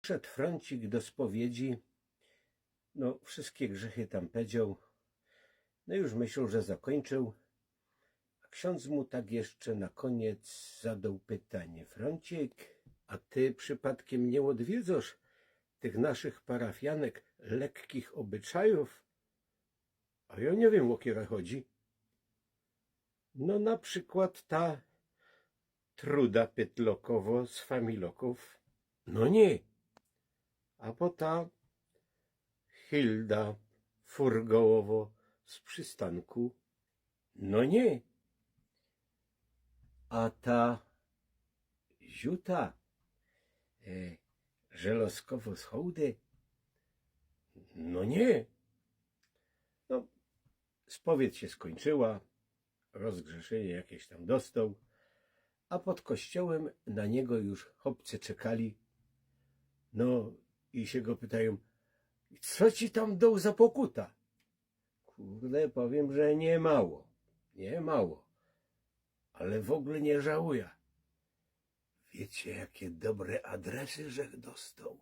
Szedł Francik do spowiedzi, no wszystkie grzechy tam powiedział, no już myślał, że zakończył, a ksiądz mu tak jeszcze na koniec zadał pytanie: Francik, a ty przypadkiem nie odwiedzasz tych naszych parafianek lekkich obyczajów? A ja nie wiem, o które chodzi. No na przykład ta Truda Pytlokowo z Familoków, no nie. A po ta Hilda Furgołowo z przystanku, no nie. A ta Ziuta Żeloskowo z Hołdy, no nie. No, spowiedź się skończyła, rozgrzeszenie jakieś tam dostał, a pod kościołem na niego już chłopcy czekali. No i się go pytają: co ci tam dał za pokuta? Kurde, powiem, że nie mało, ale w ogóle nie żałuję. Wiecie, jakie dobre adresy żech dostał?